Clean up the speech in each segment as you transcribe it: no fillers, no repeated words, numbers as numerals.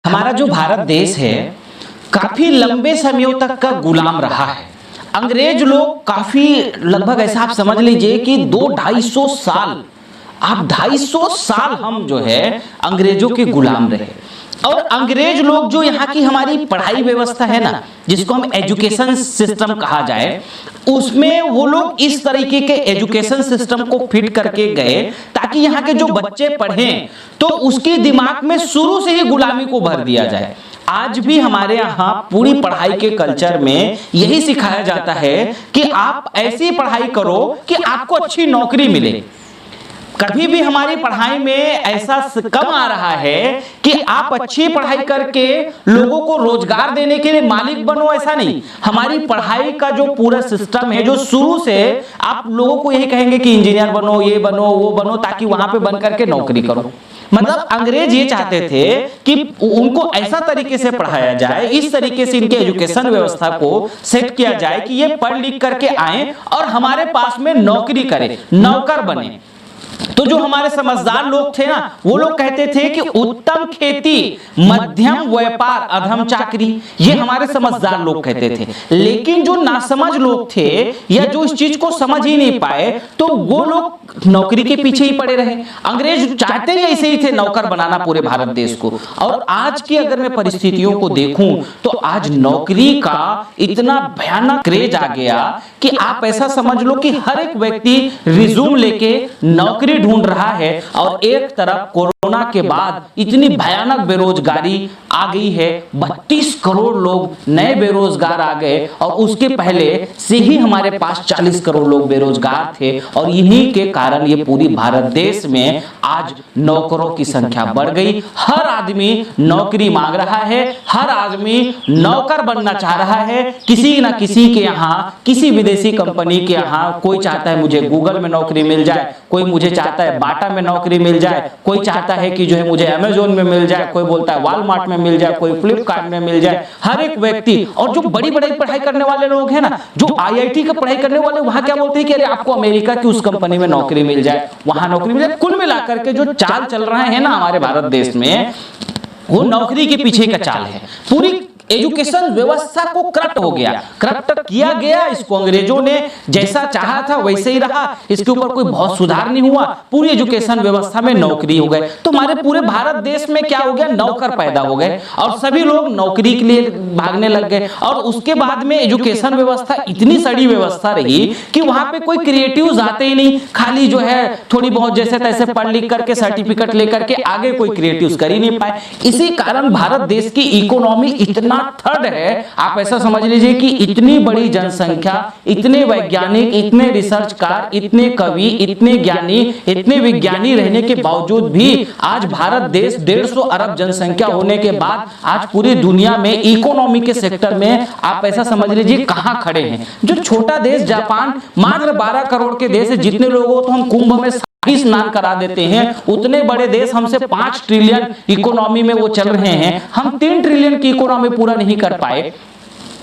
हमारा जो भारत देश है काफी लंबे समयों तक का गुलाम रहा है। अंग्रेज लोग काफी लगभग ऐसा आप समझ लीजिए कि 200-250 साल, आप 250 साल हम जो है अंग्रेजों के गुलाम रहे। और अंग्रेज लोग जो यहाँ की हमारी पढ़ाई व्यवस्था है ना, जिसको हम एजुकेशन सिस्टम कहा जाए, उसमें वो लोग इस तरीके के एजुकेशन सिस्टम को फिट करके गए ताकि यहाँ के जो बच्चे पढ़ें तो उसके दिमाग में शुरू से ही गुलामी को भर दिया जाए। आज भी हमारे यहाँ पूरी पढ़ाई के कल्चर में यही सिखाया जाता है कि आप ऐसी पढ़ाई करो कि आपको अच्छी नौकरी मिले। कभी भी हमारी पढ़ाई में ऐसा कम आ रहा है कि आप अच्छी पढ़ाई करके लोगों को रोजगार देने के लिए मालिक बनो, ऐसा नहीं। हमारी पढ़ाई का जो पूरा सिस्टम है, जो शुरू से आप लोगों को यही कहेंगे कि इंजीनियर बनो, ये बनो, वो बनो, ताकि वहां पे बन करके नौकरी करो। मतलब अंग्रेज ये चाहते थे कि उनको ऐसा तरीके से पढ़ाया जाए, इस तरीके से इनके एजुकेशन व्यवस्था को सेट किया जाए कि ये पढ़ लिख करके आए और हमारे पास में नौकरी करें, नौकर बने। तो जो हमारे समझदार लोग थे ना, वो लोग कहते थे कि उत्तम खेती, मध्यम व्यापार, अधम चाकरी, ये हमारे समझदार लोग कहते थे। लेकिन जो नासमझ लोग थे या जो इस चीज को समझ ही नहीं पाए, तो वो लोग नौकरी के पीछे ही पड़े रहे। अंग्रेज चाहते ही ऐसे ही थे, नौकर बनाना पूरे भारत देश को। और आज की अगर मैं परिस्थितियों को देखूं तो आज नौकरी का इतना भयानक क्रेज आ गया कि आप ऐसा समझ लो कि हर एक व्यक्ति रिज्यूम लेके नौकरी ढूंढ रहा है। और एक तरफ कोरोना के बाद इतनी भयानक बेरोजगारी आ गई है, 32 करोड़ लोग नए बेरोजगार आ गए और उसके पहले से ही हमारे पास 40 करोड़ लोग बेरोजगार थे। और इन्हीं के कारण ये पूरी भारत देश में आज नौकरों की संख्या बढ़ गई। हर आदमी नौकरी मांग रहा है, हर आदमी नौकर बनना चाह रहा है। किसी ना किसी के यहाँ, किसी विदेशी कंपनी के यहाँ, कोई चाहता है मुझे गूगल में नौकरी मिल जाए, कोई मुझे चाहता है बाटा में नौकरी मिल जाए, कोई चाहता है कि जो है मुझे अमेज़न में मिल जाए, कोई बोलता है वॉलमार्ट में मिल जाए, कोई फ्लिपकार्ट में मिल जाए। हर एक व्यक्ति, और जो बड़ी बड़ी पढ़ाई करने वाले लोग हैं ना, जो आईआईटी का पढ़ाई करने वाले, वहां क्या बोलते हैं कि अरे आपको अमेरिका की उस कंपनी में नौकरी मिल जाए, वहां नौकरी मिल जाए। कुल मिलाकर के जो चाल चल रहा है ना हमारे भारत देश में, वो नौकरी के पीछे का चाल है। पूरी एजुकेशन व्यवस्था को करप्ट हो गया, करप्ट किया गया। इसको अंग्रेजों ने जैसा चाहा था वैसे ही रहा, इसके ऊपर कोई बहुत सुधार नहीं हुआ। पूरी एजुकेशन व्यवस्था में नौकरी हो गए, तो हमारे पूरे भारत देश में क्या हो गया, नौकर पैदा हो गए और सभी लोग नौकरी के लिए भागने लग गए। और उसके बाद में एजुकेशन व्यवस्था इतनी सड़ी व्यवस्था रही कि वहां पे कोई क्रिएटिव आते ही नहीं, खाली जो है थोड़ी बहुत जैसे तैसे पढ़ लिख करके सर्टिफिकेट लेकर के आगे कोई क्रिएटिव कर ही नहीं पाए। इसी कारण भारत देश की इकोनॉमी इतना थर्ड है। आप ऐसा समझ लीजिए कि इतनी बड़ी जनसंख्या, इतने वैज्ञानिक, इतने रिसर्चकार, इतने कवि, इतने ज्ञानी, इतने विज्ञानी रहने के बावजूद भी आज भारत देश 150 अरब जनसंख्या होने के बाद आज पूरी दुनिया में इकोनॉमी के सेक्टर में आप ऐसा समझ लीजिए कहां खड़े हैं। जो छोटा देश जापान मात्र 12 करोड़ के देश है, जितने लोगों तो हम कुंभ में स्नान करा देते हैं, उतने बड़े देश हमसे 5 ट्रिलियन इकोनॉमी में वो चल रहे हैं। हम 3 ट्रिलियन की इकोनॉमी पूरा नहीं कर पाए।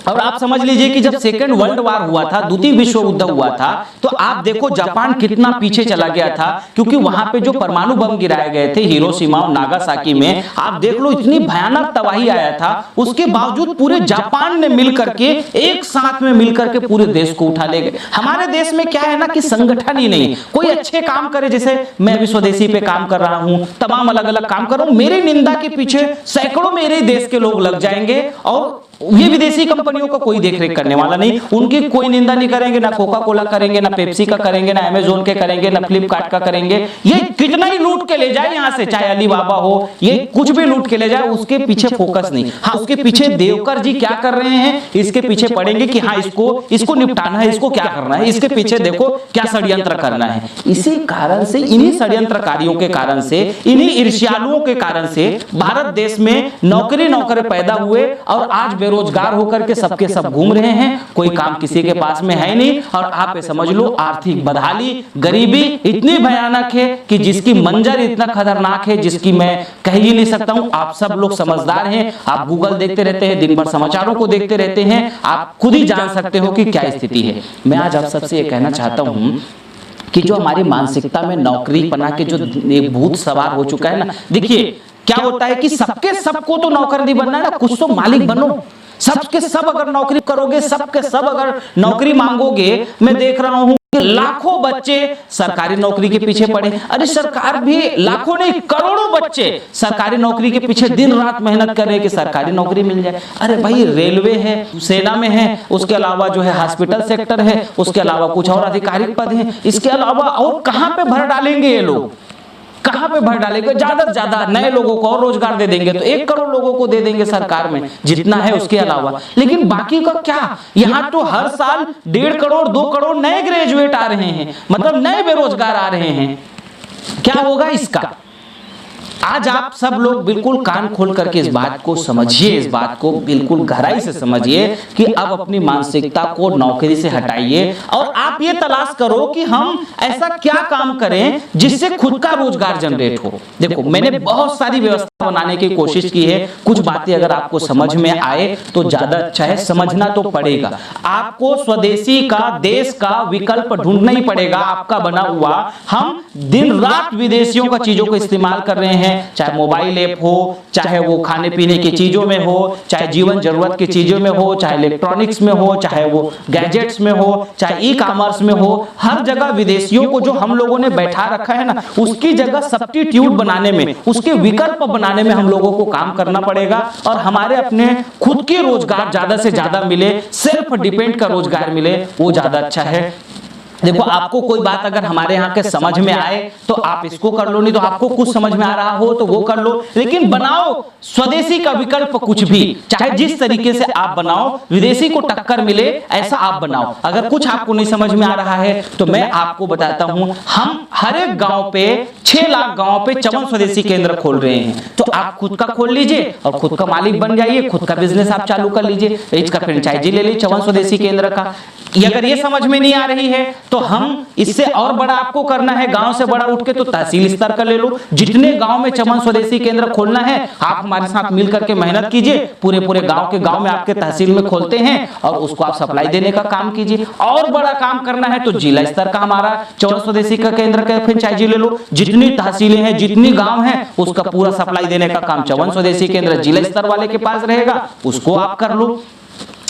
और आप समझ लीजिए कि जब सेकेंड वर्ल्ड वार हुआ था, द्वितीय विश्व युद्ध हुआ था, तो आप देखो जापान कितना पीछे चला गया था, क्योंकि वहां पे जो परमाणु बम गिराए गए थे हिरोशिमा और नागासाकी में, आप देख लो इतनी भयानक तबाही आया था। उसके बावजूद पूरे जापान ने मिलकर के, एक साथ में मिलकर के पूरे देश को उठा ले गए। हमारे देश में क्या है ना कि संगठन ही नहीं, कोई अच्छे काम करे, जैसे मैं भी स्वदेशी पे काम कर रहा हूं, तमाम अलग अलग काम कर रहा हूं, मेरी निंदा के पीछे सैकड़ों मेरे देश के लोग लग जाएंगे और ये विदेशी कंपनियों का कोई देखरेख करने वाला नहीं, उनकी कोई निंदा नहीं करेंगे, ना कोका कोला करेंगे, ना पेप्सी का करेंगे, ना अमेज़न के करेंगे, ना फ्लिपकार्ट का करेंगे। ये कितना ही लूट के ले जाए यहाँ से, चाहे अलीबाबा हो, ये कुछ भी लूट के ले जाए, उसके पीछे फोकस नहीं। हाँ, उसके पीछे देवकर जी क्या कर रहे हैं, इसके पीछे पड़ेंगे कि हाँ इसको निपटाना है, इसको क्या करना है, इसके पीछे देखो क्या षड्यंत्र करना है। इसी कारण से, इन्हीं षड्यंत्रकारियों के कारण से, इन्हीं ईर्ष्यालुओं के कारण से भारत देश में नौकरी पैदा हुए और आज बेरोजगार होकर के सबके सब घूम रहे हैं। कोई काम किसी के पास में है नहीं। और आप ये समझ लो आर्थिक बदहाली, गरीबी इतनी भयानक है कि जिसकी मंजर इतना खतरनाक है जिसकी मैं कह ही नहीं सकता हूं। आप सब लोग समझदार हैं, आप गूगल देखते रहते हैं, दिन भर समाचारों को देखते रहते हैं, आप खुद ही जान सकते हो कि क्या स्थिति है। मैं आज आप सबसे ये कहना चाहता हूं कि जो हमारी मानसिकता में नौकरी पना के जो एक भूत सवार हो चुका है ना, देखिए क्या होता है कि सबके सबको तो नौकर नहीं बनना है ना, कुछ तो मालिक बनो। सबके सब अगर नौकरी करोगे, सबके सब अगर नौकरी मांगोगे, मैं देख रहा हूं लाखों बच्चे सरकारी नौकरी के पीछे पड़े। अरे सरकार भी लाखों नहीं करोड़ों बच्चे सरकारी नौकरी के पीछे दिन रात मेहनत कर रहे हैं कि सरकारी नौकरी मिल जाए। अरे भाई रेलवे है, सेना में है, उसके अलावा जो है हॉस्पिटल सेक्टर है, उसके अलावा कुछ और आधिकारिक पद हैं, इसके अलावा और कहां पे भर डालेंगे ये लोग, कहां पे भर डालेंगे? ज्यादा से ज्यादा नए लोगों को और रोजगार दे देंगे तो 1 करोड़ लोगों को दे देंगे सरकार में जितना है उसके अलावा। लेकिन बाकी का क्या? यहाँ तो हर साल 1.5 करोड़ 2 करोड़ नए ग्रेजुएट आ रहे हैं, मतलब नए बेरोजगार आ रहे हैं। क्या होगा इसका? आज आप सब लोग बिल्कुल कान खोल करके इस बात को समझिए, इस बात को बिल्कुल गहराई से समझिए कि अब अपनी मानसिकता को नौकरी से हटाइए और आप ये तलाश करो कि हम ऐसा क्या काम करें जिससे खुद का रोजगार जनरेट हो। देखो मैंने बहुत सारी व्यवस्था बनाने की कोशिश की है, कुछ बातें अगर आपको समझ में आए तो ज्यादा अच्छा है, समझना तो पड़ेगा। आपको स्वदेशी का, देश का विकल्प ढूंढना ही पड़ेगा, आपका बना हुआ। हम दिन रात विदेशियों का चीजों को इस्तेमाल कर रहे हैं, चाहे मोबाइल ऐप हो, चाहे वो खाने पीने की चीजों में हो, चाहे जीवन जरूरत की चीजों में हो, चाहे इलेक्ट्रॉनिक्स में हो, चाहे वो गैजेट्स में हो, चाहे ई कॉमर्स में हो, हर जगह विदेशियों को जो हम लोगों ने बैठा रखा है ना, उसकी जगह सब्स्टिट्यूट बनाने में, उसके विकल्प बनाने में हम लोगों को काम करना पड़ेगा और हमारे अपने खुद के रोजगार ज्यादा से ज्यादा मिले, सेल्फ डिपेंड का रोजगार मिले, वो ज्यादा अच्छा है। देखो आपको कोई बात अगर हमारे यहाँ के समझ में आए तो आप इसको कर लो, नहीं तो आपको कुछ समझ में आ रहा हो तो वो कर लो, लेकिन बनाओ स्वदेशी का विकल्प कुछ भी, चाहे जिस तरीके से आप बनाओ, विदेशी को टक्कर मिले ऐसा आप बनाओ। अगर कुछ आपको नहीं समझ में आ रहा है तो मैं आपको बताता हूं, हम हर एक गांव पे 6 लाख गांव पे चमन स्वदेशी केंद्र खोल रहे हैं, तो आप खुद का खोल लीजिए और खुद का मालिक बन जाइए, खुद का बिजनेस आप चालू कर लीजिए, इसका फ्रेंचाइजी ले लीजिए चमन स्वदेशी केंद्र का। अगर ये समझ में नहीं आ रही है तो हम इससे और बड़ा आपको करना है, गांव से बड़ा उठ के तो तहसील स्तर का ले लो। जितने गांव में चमन स्वदेशी केंद्र खोलना है आप हमारे साथ मिल करके मेहनत कीजिए, पूरे पूरे गांव में आपके तहसील में खोलते हैं और उसको आप सप्लाई देने का काम कीजिए। और बड़ा काम करना है तो जिला स्तर का हमारा चमन स्वदेशी का केंद्र का फ्रेंचाइजी ले लो। जितनी तहसीलें हैं, जितनी गाँव है, उसका पूरा सप्लाई देने का काम चमन स्वदेशी केंद्र जिला स्तर वाले के पास रहेगा, उसको आप कर लो।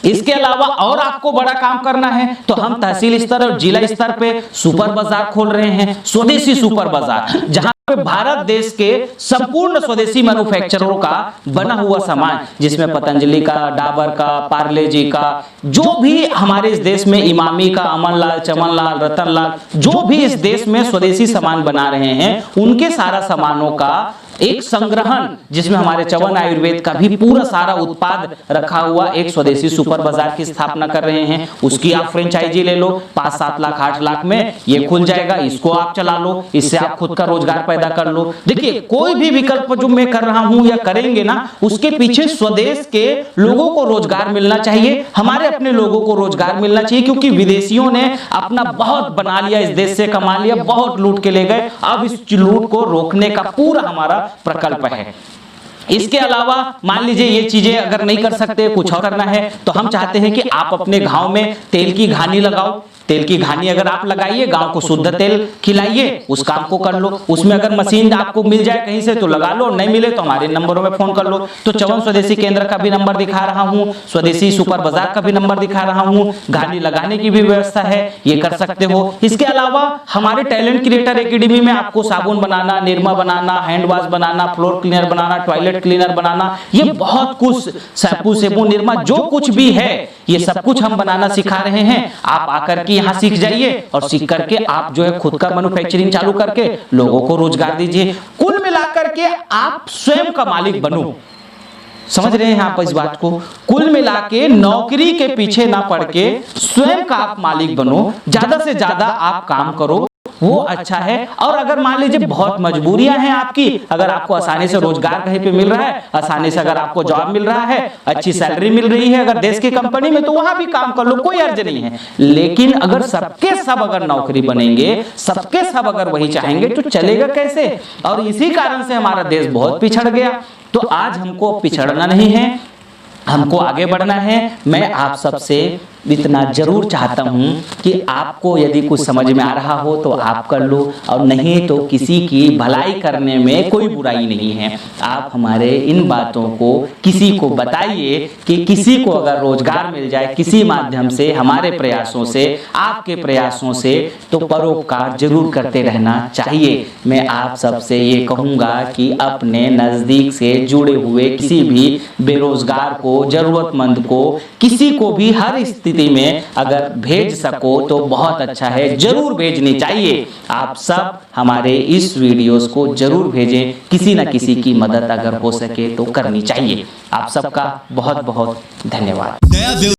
इसके अलावा और आपको बड़ा काम करना है तो हम तहसील स्तर और जिला स्तर पे सुपर बाजार खोल रहे हैं, स्वदेशी सुपर बाजार, जहां पे भारत देश के संपूर्ण स्वदेशी मैन्युफैक्चररों का बना हुआ सामान, जिसमें पतंजलि का, डाबर का, पार्ले जी का, जो भी हमारे इस देश में इमामी का, अमनलाल, चमनलाल, रतनलाल, जो भी इस देश में स्वदेशी सामान बना रहे हैं, उनके सारा सामानों का एक संग्रहण, जिसमें हमारे चवन आयुर्वेद का भी पूरा सारा उत्पाद रखा हुआ एक स्वदेशी सुपर बाजार की स्थापना कर रहे हैं। उसकी आप फ्रेंचाइजी ले लो, 5-7 लाख 8 लाख में ये खुल जाएगा, इसको आप चला लो, इससे आप खुद का रोजगार पैदा कर लो। देखिए कोई भी विकल्प जो मैं कर रहा हूं या करेंगे ना, उसके पीछे स्वदेश के लोगों को रोजगार मिलना चाहिए, हमारे अपने लोगों को रोजगार मिलना चाहिए, क्योंकि विदेशियों ने अपना बहुत बना लिया, इस देश से कमा लिया, बहुत लूट के ले गए। अब इस लूट को रोकने का पूरा हमारा प्रकल्प है। इसके अलावा मान लीजिए ये चीजें अगर नहीं कर सकते, कुछ और करना है, तो हम चाहते हैं कि आप अपने गांव में तेल की घानी लगाओ। तेल की घानी अगर आप लगाइए, गांव को शुद्ध तेल खिलाइए, उस काम को कर लो। उसमें अगर मशीन आपको मिल जाए कहीं से तो लगा लो, नहीं मिले तो हमारे नंबरों में फोन कर लो। तो चवन स्वदेशी केंद्र का भी नंबर दिखा रहा हूं, स्वदेशी सुपर बाजार का भी नंबर दिखा रहा हूं, घानी लगाने की भी व्यवस्था है, ये कर सकते हो। इसके अलावा हमारे टैलेंट क्रिएटर एकेडमी में आपको साबुन बनाना, निरमा बनाना, हैंड वॉश बनाना, फ्लोर क्लीनर बनाना, टॉयलेट क्लीनर बनाना, ये बहुत कुछ, शैम्पू सेबू निरमा जो कुछ भी है, ये सब कुछ हम बनाना सिखा रहे हैं। आप आकर के यहाँ सीख जाइए और सीख करके आप जो है खुद का मैन्युफैक्चरिंग चालू करके लोगों को रोजगार दीजिए। कुल मिलाकर के आप स्वयं का मालिक बनो। समझ रहे हैं आप इस बात को? कुल मिला के नौकरी के पीछे ना पड़ के स्वयं का आप मालिक बनो, ज्यादा से ज्यादा आप काम करो, वो अच्छा है। और अगर मान लीजिए बहुत मजबूरियां हैं आपकी, अगर आपको आसानी से रोजगार कहीं पे मिल रहा है, आसानी से अगर आपको जॉब मिल रहा है, अच्छी सैलरी मिल रही है अगर देश की कंपनी में, तो वहां भी काम कर लो, कोई अर्ज नहीं है। लेकिन अगर सबके सब अगर नौकरी बनेंगे, सबके सब अगर वही चाहेंगे तो चलेगा कैसे? और इसी कारण से हमारा देश बहुत पिछड़ गया। तो आज हमको पिछड़ना नहीं है, हमको आगे बढ़ना है। मैं आप सबसे इतना जरूर चाहता हूँ कि आपको यदि कुछ समझ में आ रहा हो तो आप कर लो, और नहीं तो किसी की भलाई करने में कोई बुराई नहीं है। आप हमारे इन बातों को किसी को बताइए कि किसी को अगर रोजगार मिल जाए किसी माध्यम से, हमारे प्रयासों से, आपके प्रयासों से, तो परोपकार जरूर करते रहना चाहिए। मैं आप सबसे ये कहूँगा कि अपने नज़दीक से जुड़े हुए किसी भी बेरोजगार को, जरूरतमंद को, किसी को भी हर स्थिति में अगर भेज सको तो बहुत अच्छा है, जरूर भेजनी चाहिए। आप सब हमारे इस वीडियोस को जरूर भेजें, किसी न किसी की मदद अगर हो सके तो करनी चाहिए। आप सबका बहुत बहुत धन्यवाद।